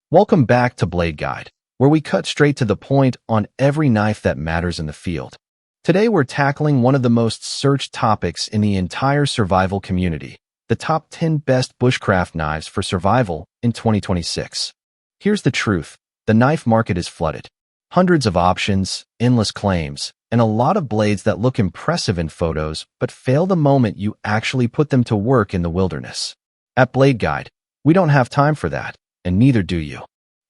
Welcome back to Blade Guide, where we cut straight to the point on every knife that matters in the field. Today we're tackling one of the most searched topics in the entire survival community, the top 10 best bushcraft knives for survival in 2026. Here's the truth, the knife market is flooded. Hundreds of options, endless claims, and a lot of blades that look impressive in photos but fail the moment you actually put them to work in the wilderness. At Blade Guide, we don't have time for that, and neither do you.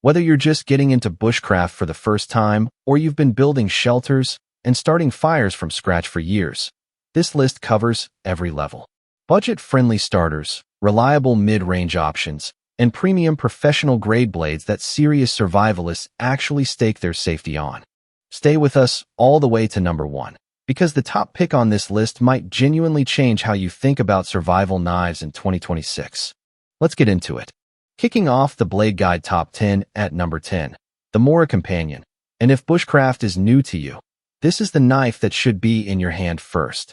Whether you're just getting into bushcraft for the first time or you've been building shelters and starting fires from scratch for years, this list covers every level. Budget-friendly starters, reliable mid-range options, and premium professional-grade blades that serious survivalists actually stake their safety on. Stay with us all the way to number 1, because the top pick on this list might genuinely change how you think about survival knives in 2026. Let's get into it. Kicking off the Blade Guide Top 10 at number 10, the Mora Companion. And if bushcraft is new to you, this is the knife that should be in your hand first.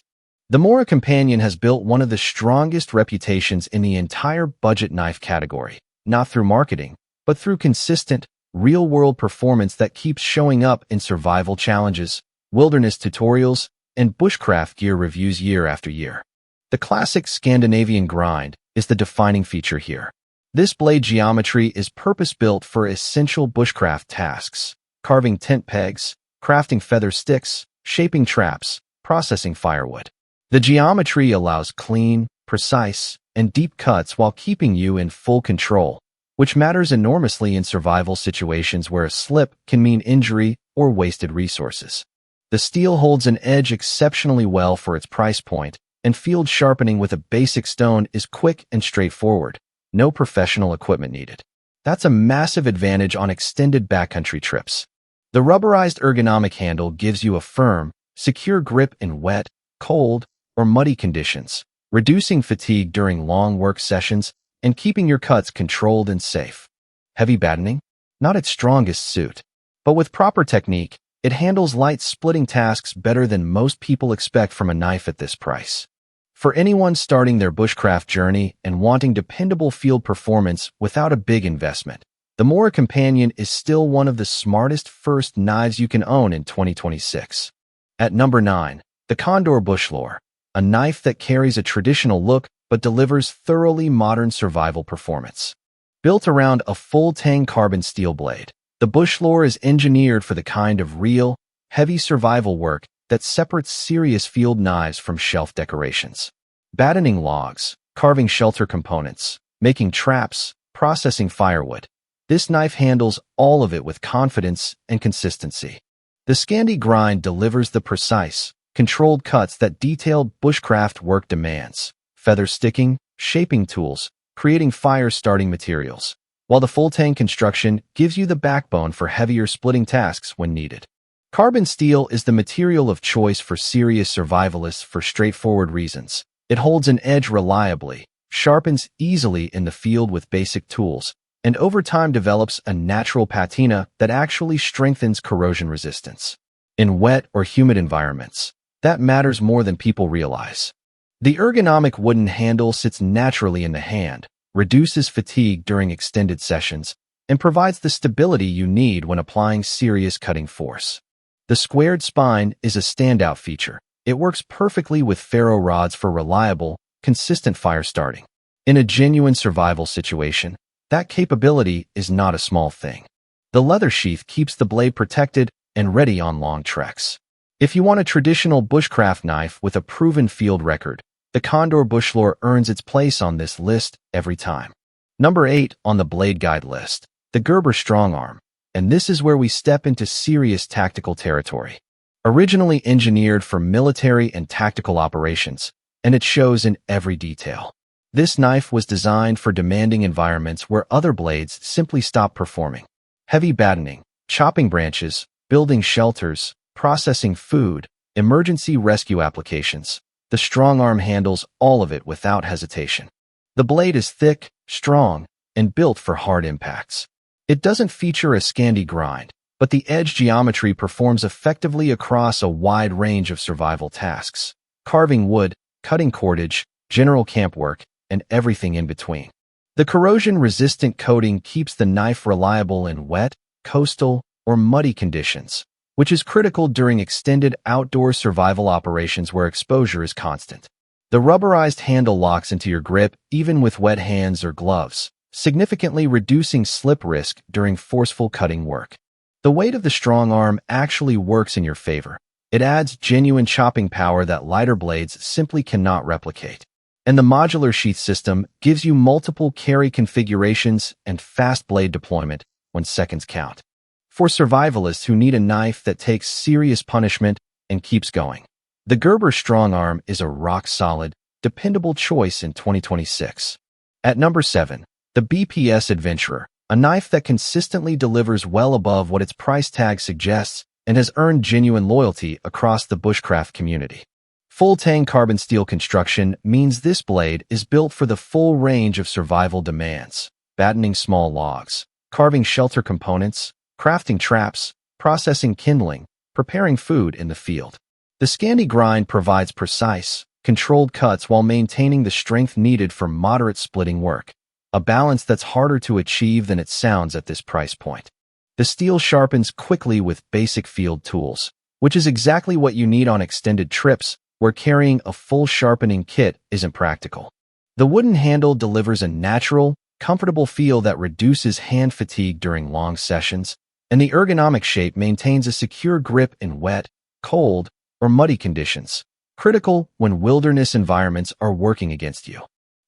The Mora Companion has built one of the strongest reputations in the entire budget knife category, not through marketing, but through consistent, real-world performance that keeps showing up in survival challenges, wilderness tutorials, and bushcraft gear reviews year after year. The classic Scandinavian grind is the defining feature here. This blade geometry is purpose-built for essential bushcraft tasks: carving tent pegs, crafting feather sticks, shaping traps, processing firewood. The geometry allows clean, precise, and deep cuts while keeping you in full control, which matters enormously in survival situations where a slip can mean injury or wasted resources. The steel holds an edge exceptionally well for its price point, and field sharpening with a basic stone is quick and straightforward. No professional equipment needed. That's a massive advantage on extended backcountry trips. The rubberized ergonomic handle gives you a firm, secure grip in wet, cold, or muddy conditions, reducing fatigue during long work sessions and keeping your cuts controlled and safe. Heavy battening? Not its strongest suit. But with proper technique, it handles light splitting tasks better than most people expect from a knife at this price. For anyone starting their bushcraft journey and wanting dependable field performance without a big investment, the Mora Companion is still one of the smartest first knives you can own in 2026. At number 9, the Condor Bushlore, a knife that carries a traditional look but delivers thoroughly modern survival performance. Built around a full Tang carbon steel blade, the Bushlore is engineered for the kind of real, heavy survival work that separates serious field knives from shelf decorations. Battening logs, carving shelter components, making traps, processing firewood. This knife handles all of it with confidence and consistency. The Scandi grind delivers the precise, controlled cuts that detailed bushcraft work demands: feather sticking, shaping tools, creating fire-starting materials, while the full Tang construction gives you the backbone for heavier splitting tasks when needed. Carbon steel is the material of choice for serious survivalists for straightforward reasons. It holds an edge reliably, sharpens easily in the field with basic tools, and over time develops a natural patina that actually strengthens corrosion resistance. In wet or humid environments, that matters more than people realize. The ergonomic wooden handle sits naturally in the hand, reduces fatigue during extended sessions, and provides the stability you need when applying serious cutting force. The squared spine is a standout feature. It works perfectly with ferro rods for reliable, consistent fire starting. In a genuine survival situation, that capability is not a small thing. The leather sheath keeps the blade protected and ready on long treks. If you want a traditional bushcraft knife with a proven field record, the Condor Bushlore earns its place on this list every time. Number 8 on the Blade Guide list, the Gerber StrongArm. And this is where we step into serious tactical territory. Originally engineered for military and tactical operations, and it shows in every detail. This knife was designed for demanding environments where other blades simply stop performing. Heavy battening, chopping branches, building shelters, processing food, emergency rescue applications. The StrongArm handles all of it without hesitation. The blade is thick, strong, and built for hard impacts. It doesn't feature a Scandi grind, but the edge geometry performs effectively across a wide range of survival tasks: carving wood, cutting cordage, general camp work, and everything in between. The corrosion-resistant coating keeps the knife reliable in wet, coastal, or muddy conditions, which is critical during extended outdoor survival operations where exposure is constant. The rubberized handle locks into your grip even with wet hands or gloves, significantly reducing slip risk during forceful cutting work. The weight of the StrongArm actually works in your favor. It adds genuine chopping power that lighter blades simply cannot replicate. And the modular sheath system gives you multiple carry configurations and fast blade deployment when seconds count. For survivalists who need a knife that takes serious punishment and keeps going, the Gerber StrongArm is a rock-solid, dependable choice in 2026. At number 7, the BPS Adventurer, a knife that consistently delivers well above what its price tag suggests and has earned genuine loyalty across the bushcraft community. Full Tang carbon steel construction means this blade is built for the full range of survival demands: battening small logs, carving shelter components, crafting traps, processing kindling, preparing food in the field. The Scandi grind provides precise, controlled cuts while maintaining the strength needed for moderate splitting work, a balance that's harder to achieve than it sounds at this price point. The steel sharpens quickly with basic field tools, which is exactly what you need on extended trips where carrying a full sharpening kit isn't practical. The wooden handle delivers a natural, comfortable feel that reduces hand fatigue during long sessions, and the ergonomic shape maintains a secure grip in wet, cold, or muddy conditions, critical when wilderness environments are working against you.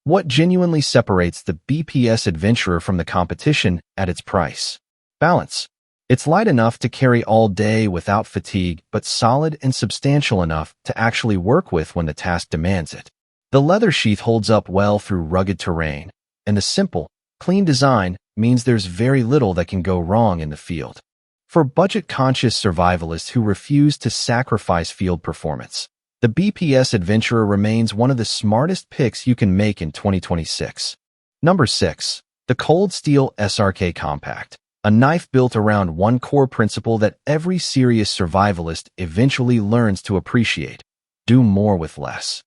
What genuinely separates the BPS Adventurer from the competition at its price? Balance. It's light enough to carry all day without fatigue, but solid and substantial enough to actually work with when the task demands it. The leather sheath holds up well through rugged terrain, and the simple, clean design means there's very little that can go wrong in the field. For budget-conscious survivalists who refuse to sacrifice field performance, the BPS Adventurer remains one of the smartest picks you can make in 2026. Number 6. The Cold Steel SRK Compact, a knife built around one core principle that every serious survivalist eventually learns to appreciate: do more with less.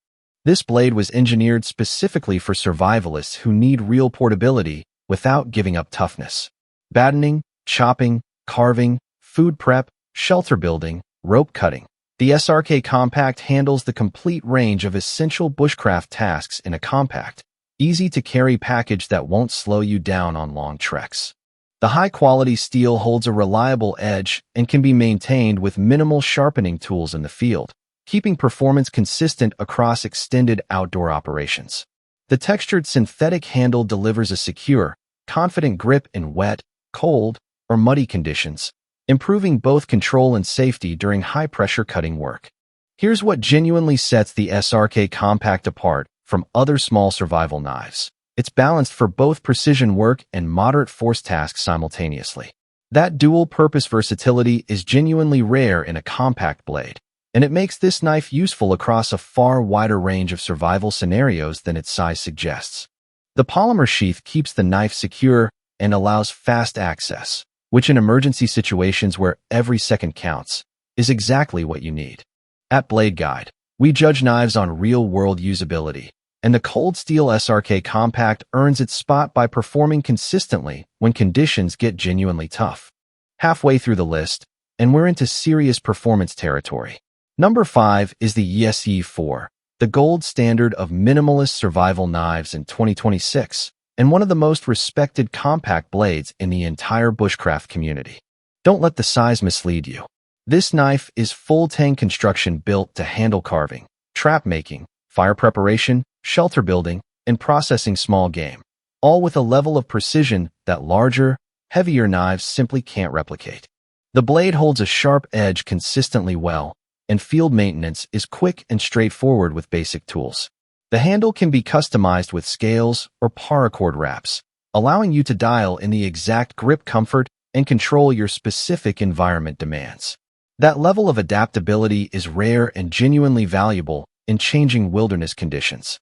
This blade was engineered specifically for survivalists who need real portability without giving up toughness. Battening, chopping, carving, food prep, shelter building, rope cutting. The SRK Compact handles the complete range of essential bushcraft tasks in a compact, easy-to-carry package that won't slow you down on long treks. The high-quality steel holds a reliable edge and can be maintained with minimal sharpening tools in the field, keeping performance consistent across extended outdoor operations. The textured synthetic handle delivers a secure, confident grip in wet, cold, or muddy conditions, improving both control and safety during high-pressure cutting work. Here's what genuinely sets the SRK Compact apart from other small survival knives. It's balanced for both precision work and moderate force tasks simultaneously. That dual-purpose versatility is genuinely rare in a compact blade, and it makes this knife useful across a far wider range of survival scenarios than its size suggests. The polymer sheath keeps the knife secure and allows fast access, which in emergency situations where every second counts, is exactly what you need. At Blade Guide, we judge knives on real-world usability, and the Cold Steel SRK Compact earns its spot by performing consistently when conditions get genuinely tough. Halfway through the list, and we're into serious performance territory. Number 5 is the ESEE 4, the gold standard of minimalist survival knives in 2026, and one of the most respected compact blades in the entire bushcraft community. Don't let the size mislead you. This knife is full Tang construction built to handle carving, trap making, fire preparation, shelter building, and processing small game, all with a level of precision that larger, heavier knives simply can't replicate. The blade holds a sharp edge consistently well, and field maintenance is quick and straightforward with basic tools. The handle can be customized with scales or paracord wraps, allowing you to dial in the exact grip comfort and control your specific environment demands. That level of adaptability is rare and genuinely valuable in changing wilderness conditions.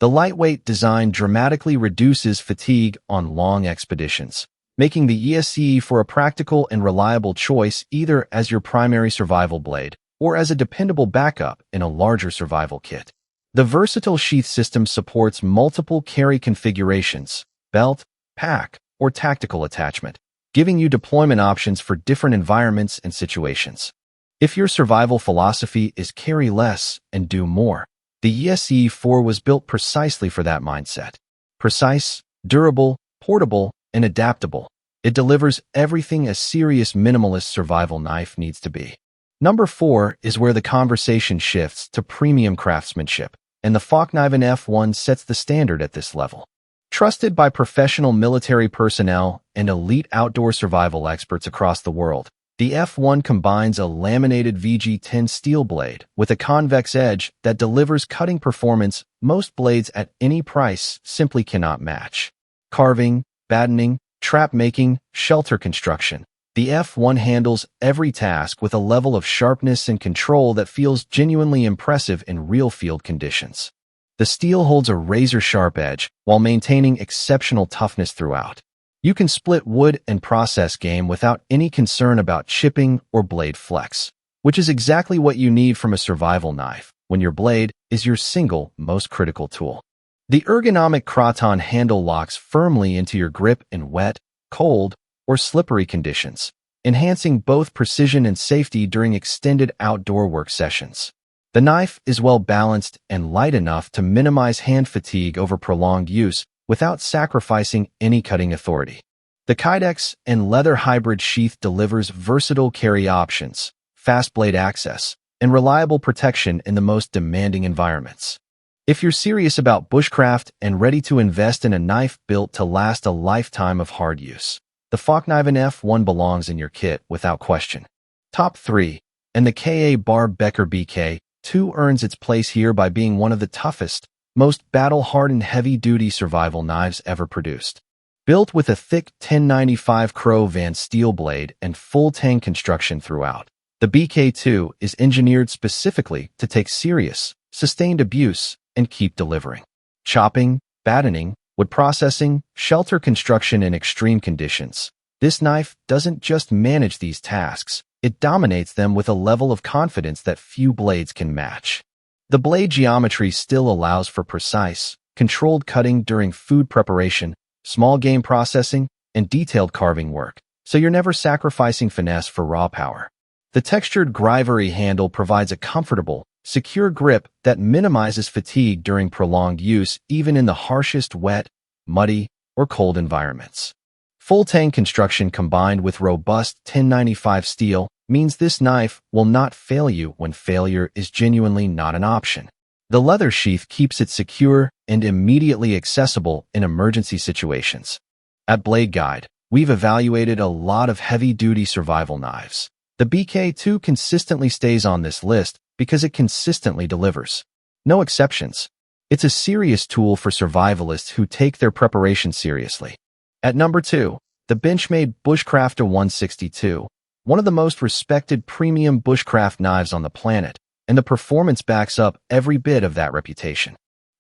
The lightweight design dramatically reduces fatigue on long expeditions, making the ESEE for a practical and reliable choice either as your primary survival blade or as a dependable backup in a larger survival kit. The versatile sheath system supports multiple carry configurations, belt, pack, or tactical attachment, giving you deployment options for different environments and situations. If your survival philosophy is carry less and do more, the ESEE 4 was built precisely for that mindset. Precise, durable, portable, and adaptable, it delivers everything a serious minimalist survival knife needs to be. Number 4 is where the conversation shifts to premium craftsmanship, and the Fällkniven F1 sets the standard at this level. Trusted by professional military personnel and elite outdoor survival experts across the world, the F1 combines a laminated VG10 steel blade with a convex edge that delivers cutting performance most blades at any price simply cannot match. Carving, battening, trap making, shelter construction, the F1 handles every task with a level of sharpness and control that feels genuinely impressive in real field conditions. The steel holds a razor-sharp edge while maintaining exceptional toughness throughout. You can split wood and process game without any concern about chipping or blade flex, which is exactly what you need from a survival knife when your blade is your single most critical tool. The ergonomic craton handle locks firmly into your grip in wet, cold, or slippery conditions, enhancing both precision and safety during extended outdoor work sessions. The knife is well balanced and light enough to minimize hand fatigue over prolonged use without sacrificing any cutting authority. The Kydex and leather hybrid sheath delivers versatile carry options, fast blade access, and reliable protection in the most demanding environments. If you're serious about bushcraft and ready to invest in a knife built to last a lifetime of hard use, the Fällkniven F1 belongs in your kit without question. Top 3, and the Ka-Bar Becker BK2 earns its place here by being one of the toughest, most battle-hardened heavy-duty survival knives ever produced. Built with a thick 1095 Crow Van steel blade and full Tang construction throughout, the BK2 is engineered specifically to take serious, sustained abuse and keep delivering. Chopping, battening, wood processing, shelter construction in extreme conditions. This knife doesn't just manage these tasks, it dominates them with a level of confidence that few blades can match. The blade geometry still allows for precise, controlled cutting during food preparation, small game processing, and detailed carving work, so you're never sacrificing finesse for raw power. The textured Grivery handle provides a comfortable, secure grip that minimizes fatigue during prolonged use even in the harshest wet, muddy, or cold environments. Full Tang construction combined with robust 1095 steel means this knife will not fail you when failure is genuinely not an option. The leather sheath keeps it secure and immediately accessible in emergency situations. At Blade Guide, we've evaluated a lot of heavy-duty survival knives. The BK2 consistently stays on this list because it consistently delivers. No exceptions. It's a serious tool for survivalists who take their preparation seriously. At number 2, the Benchmade Bushcrafter 162, one of the most respected premium bushcraft knives on the planet, and the performance backs up every bit of that reputation.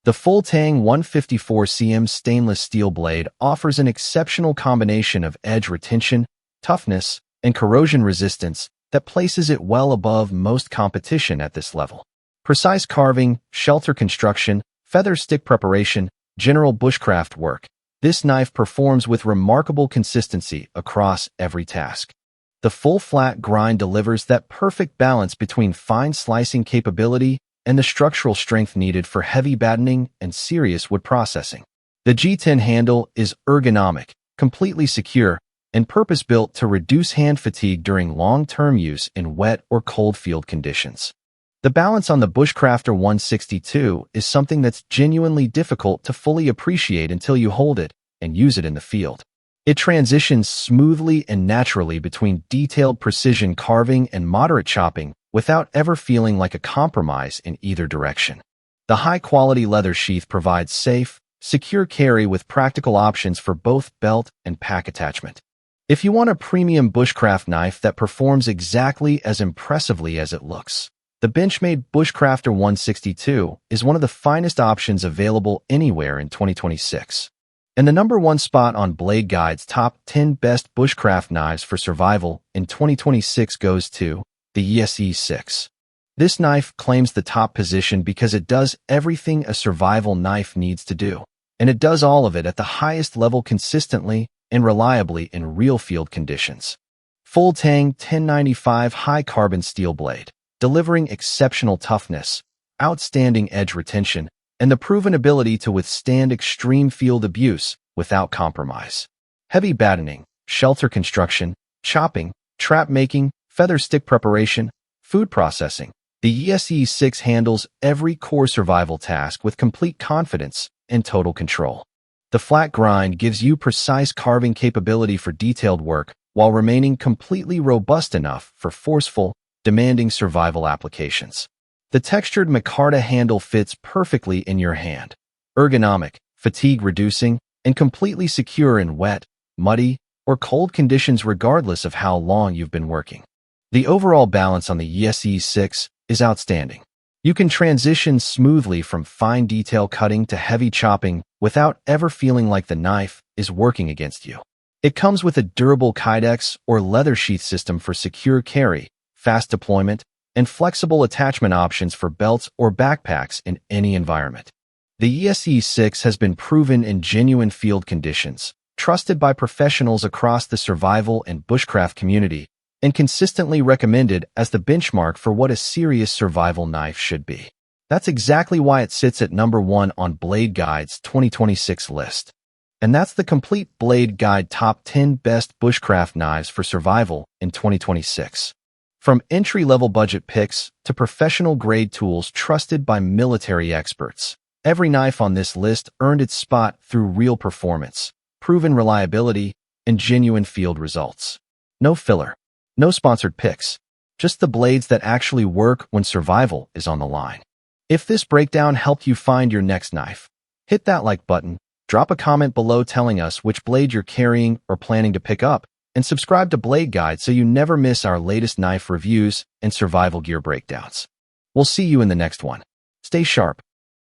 The full Tang 154 cm stainless steel blade offers an exceptional combination of edge retention, toughness, and corrosion resistance that places it well above most competition at this level. Precise carving, shelter construction, feather stick preparation, general bushcraft work. This knife performs with remarkable consistency across every task. The full flat grind delivers that perfect balance between fine slicing capability and the structural strength needed for heavy battening and serious wood processing. The G10 handle is ergonomic, completely secure, and purpose-built to reduce hand fatigue during long-term use in wet or cold field conditions. The balance on the Bushcrafter 162 is something that's genuinely difficult to fully appreciate until you hold it and use it in the field. It transitions smoothly and naturally between detailed precision carving and moderate chopping without ever feeling like a compromise in either direction. The high-quality leather sheath provides safe, secure carry with practical options for both belt and pack attachment. If you want a premium bushcraft knife that performs exactly as impressively as it looks, the Benchmade Bushcrafter 162 is one of the finest options available anywhere in 2026. And the number 1 spot on Blade Guide's top 10 best bushcraft knives for survival in 2026 goes to the ESEE 6. This knife claims the top position because it does everything a survival knife needs to do, and it does all of it at the highest level consistently and reliably in real field conditions. Full Tang 1095 high carbon steel blade, delivering exceptional toughness, outstanding edge retention, and the proven ability to withstand extreme field abuse without compromise. Heavy battening, shelter construction, chopping, trap making, feather stick preparation, food processing. The ESEE 6 handles every core survival task with complete confidence and total control. The flat grind gives you precise carving capability for detailed work while remaining completely robust enough for forceful, demanding survival applications. The textured micarta handle fits perfectly in your hand. Ergonomic, fatigue-reducing, and completely secure in wet, muddy, or cold conditions regardless of how long you've been working. The overall balance on the ESEE 6 is outstanding. You can transition smoothly from fine detail cutting to heavy chopping without ever feeling like the knife is working against you. It comes with a durable kydex or leather sheath system for secure carry, fast deployment, and flexible attachment options for belts or backpacks in any environment. The ESEE 6 has been proven in genuine field conditions, trusted by professionals across the survival and bushcraft community, and consistently recommended as the benchmark for what a serious survival knife should be. That's exactly why it sits at number 1 on Blade Guide's 2026 list. And that's the complete Blade Guide Top 10 Best Bushcraft Knives for Survival in 2026. From entry-level budget picks to professional-grade tools trusted by military experts, every knife on this list earned its spot through real performance, proven reliability, and genuine field results. No filler. No sponsored picks, just the blades that actually work when survival is on the line. If this breakdown helped you find your next knife, hit that like button, drop a comment below telling us which blade you're carrying or planning to pick up, and subscribe to Blade Guide so you never miss our latest knife reviews and survival gear breakdowns. We'll see you in the next one. Stay sharp.